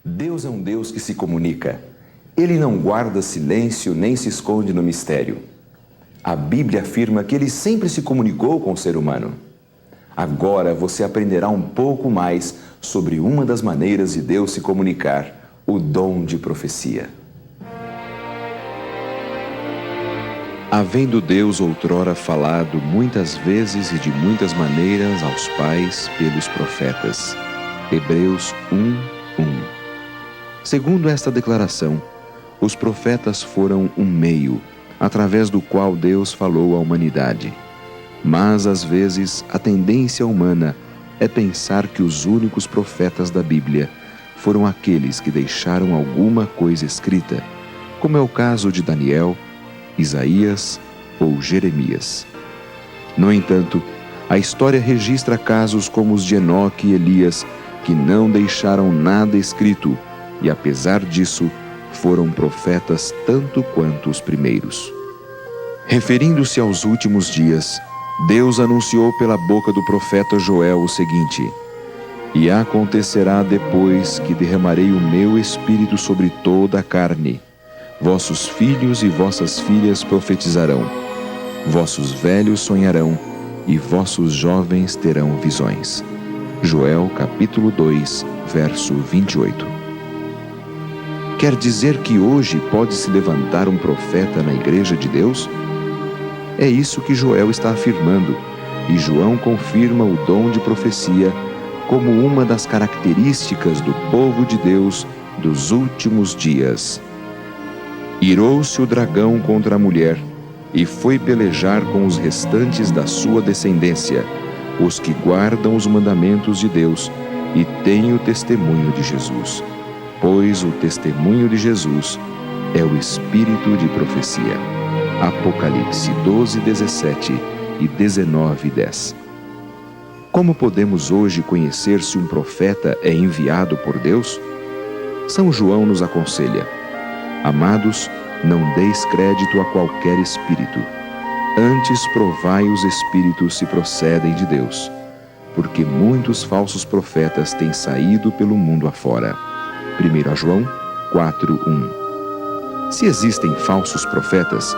Deus é um Deus que se comunica. Ele não guarda silêncio nem se esconde no mistério. A Bíblia afirma que Ele sempre se comunicou com o ser humano. Agora você aprenderá um pouco mais sobre uma das maneiras de Deus se comunicar, o dom de profecia. Havendo Deus outrora falado muitas vezes e de muitas maneiras aos pais pelos profetas. Hebreus 1:1. Segundo esta declaração, os profetas foram um meio, através do qual Deus falou à humanidade. Mas, às vezes, a tendência humana é pensar que os únicos profetas da Bíblia foram aqueles que deixaram alguma coisa escrita, como é o caso de Daniel, Isaías ou Jeremias. No entanto, a história registra casos como os de Enoque e Elias, que não deixaram nada escrito e, apesar disso, foram profetas tanto quanto os primeiros. Referindo-se aos últimos dias, Deus anunciou pela boca do profeta Joel o seguinte: E acontecerá depois que derramarei o meu espírito sobre toda a carne. Vossos filhos e vossas filhas profetizarão, vossos velhos sonharão e vossos jovens terão visões. Joel capítulo 2, verso 28. Quer dizer que hoje pode se levantar um profeta na Igreja de Deus? É isso que Joel está afirmando, e João confirma o dom de profecia como uma das características do povo de Deus dos últimos dias. Irou-se o dragão contra a mulher, e foi pelejar com os restantes da sua descendência, os que guardam os mandamentos de Deus e têm o testemunho de Jesus. Pois o testemunho de Jesus é o espírito de profecia. Apocalipse 12:17 e 19:10. Como podemos hoje conhecer se um profeta é enviado por Deus? São João nos aconselha: Amados, não deis crédito a qualquer espírito. Antes provai os espíritos se procedem de Deus, porque muitos falsos profetas têm saído pelo mundo afora. 1 João 4:1. Se existem falsos profetas,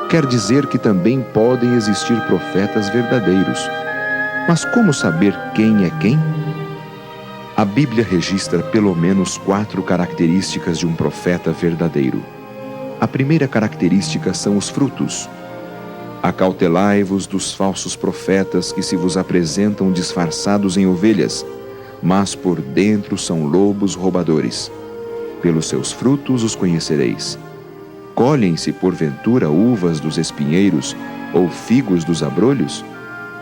quer dizer que também podem existir profetas verdadeiros. Mas como saber quem é quem? A Bíblia registra pelo menos 4 características de um profeta verdadeiro. A primeira característica são os frutos. Acautelai-vos dos falsos profetas que se vos apresentam disfarçados em ovelhas, mas por dentro são lobos roubadores. Pelos seus frutos os conhecereis. Colhem-se porventura uvas dos espinheiros ou figos dos abrolhos?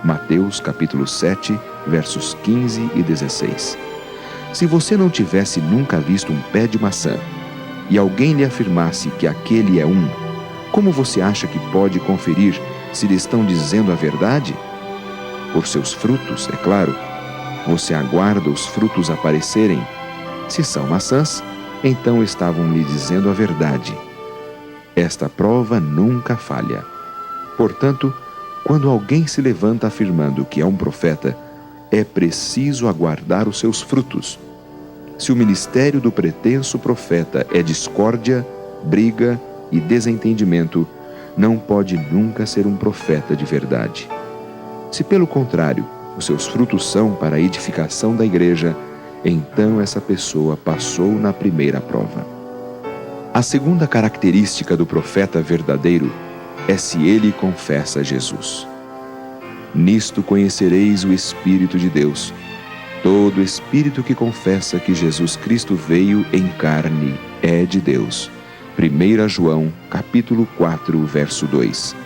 Mateus capítulo 7, versos 15 e 16. Se você não tivesse nunca visto um pé de maçã e alguém lhe afirmasse que aquele é como você acha que pode conferir se lhe estão dizendo a verdade? Por seus frutos, é claro. Você aguarda os frutos aparecerem. Se são maçãs, então estavam lhe dizendo a verdade. Esta prova nunca falha. Portanto, quando alguém se levanta afirmando que é um profeta, é preciso aguardar os seus frutos. Se o ministério do pretenso profeta é discórdia, briga e desentendimento, não pode nunca ser um profeta de verdade. Se, pelo contrário, os seus frutos são para a edificação da igreja, então essa pessoa passou na primeira prova. A segunda característica do profeta verdadeiro é se ele confessa Jesus. Nisto conhecereis o Espírito de Deus. Todo espírito que confessa que Jesus Cristo veio em carne é de Deus. 1 João, capítulo 4, verso 2.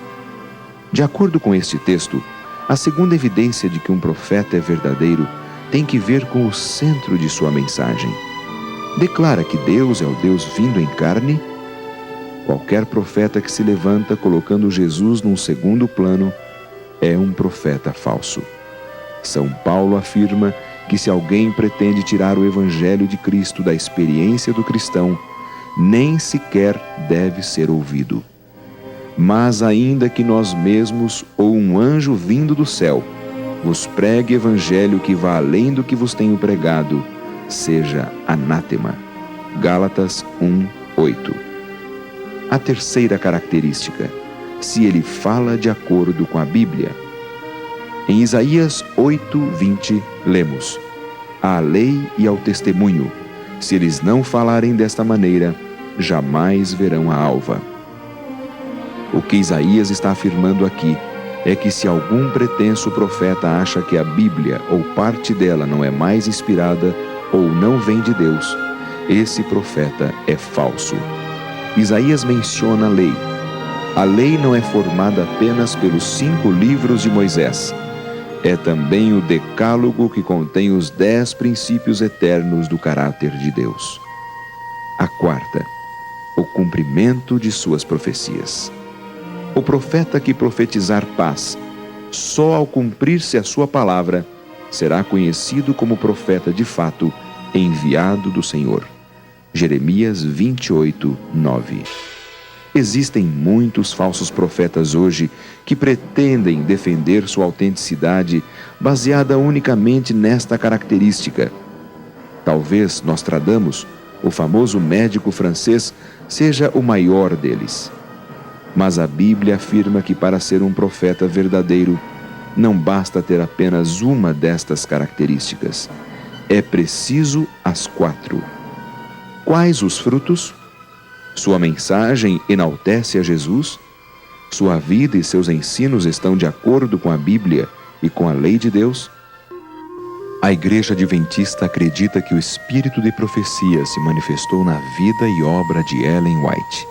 De acordo com este texto, a segunda evidência de que um profeta é verdadeiro tem que ver com o centro de sua mensagem. Declara que Deus é o Deus vindo em carne? Qualquer profeta que se levanta colocando Jesus num segundo plano é um profeta falso. São Paulo afirma que se alguém pretende tirar o Evangelho de Cristo da experiência do cristão, nem sequer deve ser ouvido. Mas ainda que nós mesmos ou um anjo vindo do céu vos pregue evangelho que vá além do que vos tenho pregado, seja anátema. Gálatas 1:8. A terceira característica: se ele fala de acordo com a Bíblia. Em Isaías 8:20, lemos: à lei e ao testemunho, se eles não falarem desta maneira, jamais verão a alva. O que Isaías está afirmando aqui é que se algum pretenso profeta acha que a Bíblia ou parte dela não é mais inspirada ou não vem de Deus, esse profeta é falso. Isaías menciona a lei. A lei não é formada apenas pelos 5 livros de Moisés. É também o Decálogo que contém os 10 princípios eternos do caráter de Deus. A quarta, o cumprimento de suas profecias. O profeta que profetizar paz, só ao cumprir-se a sua palavra, será conhecido como profeta de fato, enviado do Senhor. Jeremias 28:9. Existem muitos falsos profetas hoje que pretendem defender sua autenticidade baseada unicamente nesta característica. Talvez Nostradamus, o famoso médico francês, seja o maior deles. Mas a Bíblia afirma que para ser um profeta verdadeiro, não basta ter apenas uma destas características. É preciso as 4. Quais os frutos? Sua mensagem enaltece a Jesus? Sua vida e seus ensinos estão de acordo com a Bíblia e com a lei de Deus? A Igreja Adventista acredita que o espírito de profecia se manifestou na vida e obra de Ellen White.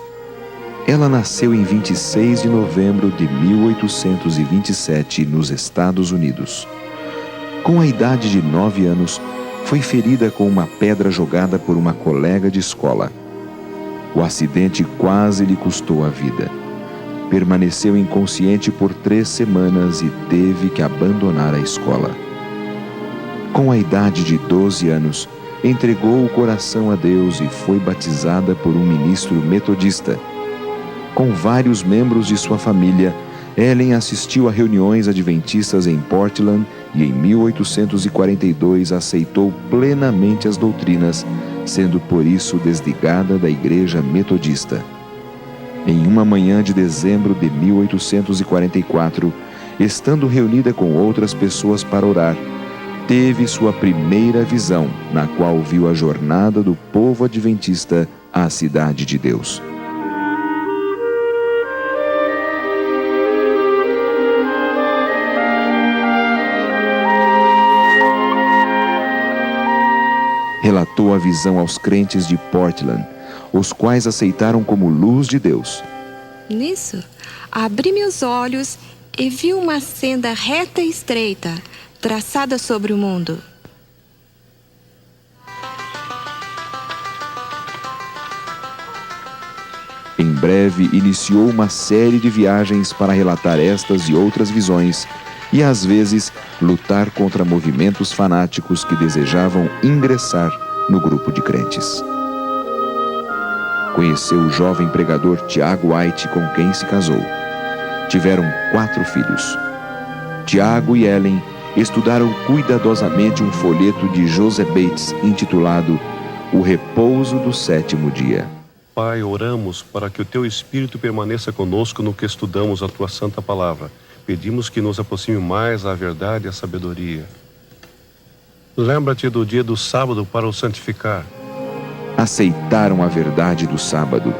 Ela nasceu em 26 de novembro de 1827 nos Estados Unidos. Com a idade de 9 anos, foi ferida com uma pedra jogada por uma colega de escola. O acidente quase lhe custou a vida. Permaneceu inconsciente por 3 semanas e teve que abandonar a escola. Com a idade de 12 anos, entregou o coração a Deus e foi batizada por um ministro metodista. Com vários membros de sua família, Ellen assistiu a reuniões adventistas em Portland e em 1842 aceitou plenamente as doutrinas, sendo por isso desligada da Igreja Metodista. Em uma manhã de dezembro de 1844, estando reunida com outras pessoas para orar, teve sua primeira visão, na qual viu a jornada do povo adventista à cidade de Deus. Relatou a visão aos crentes de Portland, os quais aceitaram como luz de Deus. Nisso, abri meus olhos e vi uma senda reta e estreita, traçada sobre o mundo. Em breve, iniciou uma série de viagens para relatar estas e outras visões e, às vezes, lutar contra movimentos fanáticos que desejavam ingressar no grupo de crentes. Conheceu o jovem pregador Tiago White, com quem se casou. Tiveram 4 filhos. Tiago e Ellen estudaram cuidadosamente um folheto de Joseph Bates intitulado O Repouso do Sétimo Dia. Pai, oramos para que o Teu Espírito permaneça conosco no que estudamos a Tua Santa Palavra. Pedimos que nos aproxime mais à verdade e à sabedoria. Lembra-te do dia do sábado para o santificar. Aceitaram a verdade do sábado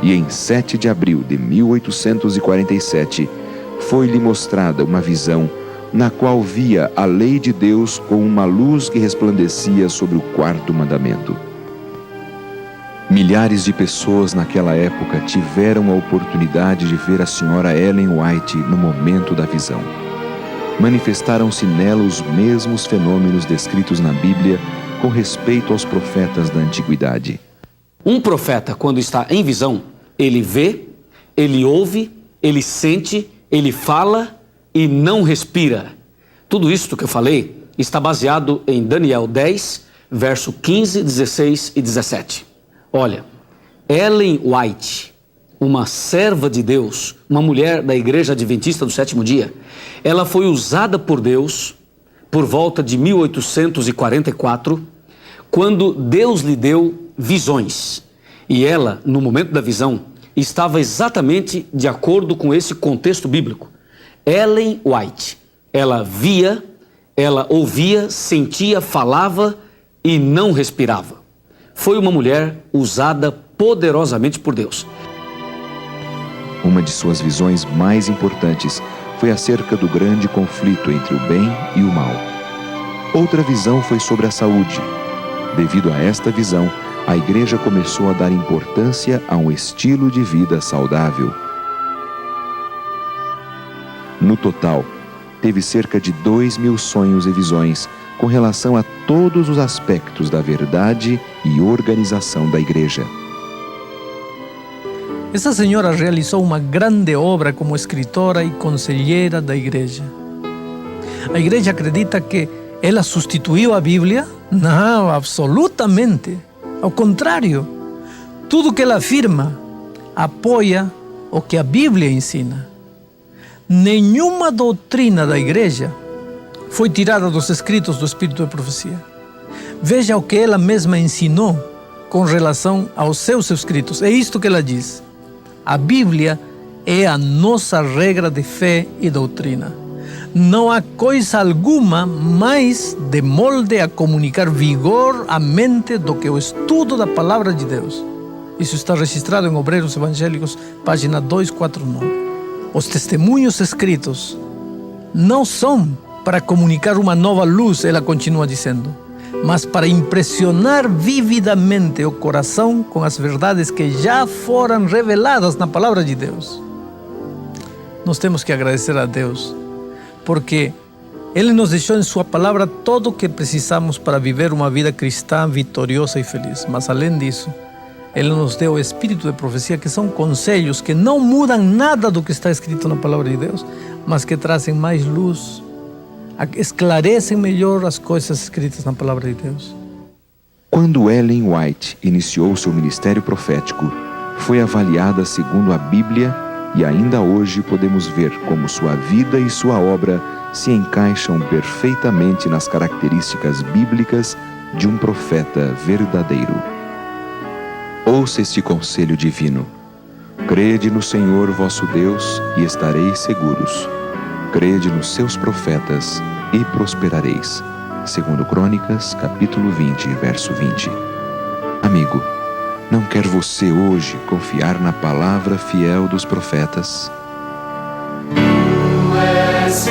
e em 7 de abril de 1847 foi-lhe mostrada uma visão na qual via a lei de Deus com uma luz que resplandecia sobre o 4º mandamento. Milhares de pessoas naquela época tiveram a oportunidade de ver a senhora Ellen White no momento da visão. Manifestaram-se nela os mesmos fenômenos descritos na Bíblia com respeito aos profetas da antiguidade. Um profeta, quando está em visão, ele vê, ele ouve, ele sente, ele fala e não respira. Tudo isso que eu falei está baseado em Daniel 10, verso 15, 16 e 17. Olha, Ellen White, uma serva de Deus, uma mulher da Igreja Adventista do Sétimo Dia, ela foi usada por Deus por volta de 1844, quando Deus lhe deu visões. E ela, no momento da visão, estava exatamente de acordo com esse contexto bíblico. Ellen White, ela via, ela ouvia, sentia, falava e não respirava. Foi uma mulher usada poderosamente por Deus. Uma de suas visões mais importantes foi acerca do grande conflito entre o bem e o mal. Outra visão foi sobre a saúde. Devido a esta visão, a igreja começou a dar importância a um estilo de vida saudável. No total, teve cerca de 2.000 sonhos e visões com relação a todos os aspectos da verdade e organização da igreja. Essa senhora realizou uma grande obra como escritora e conselheira da igreja. A igreja acredita que ela substituiu a Bíblia? Não, absolutamente. Ao contrário, tudo que ela afirma apoia o que a Bíblia ensina. Nenhuma doutrina da igreja foi tirada dos escritos do Espírito de Profecia. Veja o que ela mesma ensinou com relação aos seus escritos. É isto que ela diz. A Bíblia é a nossa regra de fé e doutrina. Não há coisa alguma mais de molde a comunicar vigor à mente do que o estudo da Palavra de Deus. Isso está registrado em Obreiros Evangélicos, página 249. Os testemunhos escritos não são para comunicar uma nova luz, ela continua dizendo, mas para impressionar vividamente o coração com as verdades que já foram reveladas na Palavra de Deus. Nós temos que agradecer a Deus, porque Ele nos deixou em Sua Palavra tudo o que precisamos para viver uma vida cristã vitoriosa e feliz. Mas além disso, Ele nos deu o Espírito de Profecia, que são conselhos que não mudam nada do que está escrito na Palavra de Deus, mas que trazem mais luz, esclarecem melhor as coisas escritas na Palavra de Deus. Quando Ellen White iniciou seu ministério profético, foi avaliada segundo a Bíblia e ainda hoje podemos ver como sua vida e sua obra se encaixam perfeitamente nas características bíblicas de um profeta verdadeiro. Ouça este conselho divino. Crede no Senhor vosso Deus e estareis seguros. Crede nos seus profetas e prosperareis. Segundo Crônicas, capítulo 20, verso 20. Amigo, não quer você hoje confiar na palavra fiel dos profetas? Tu és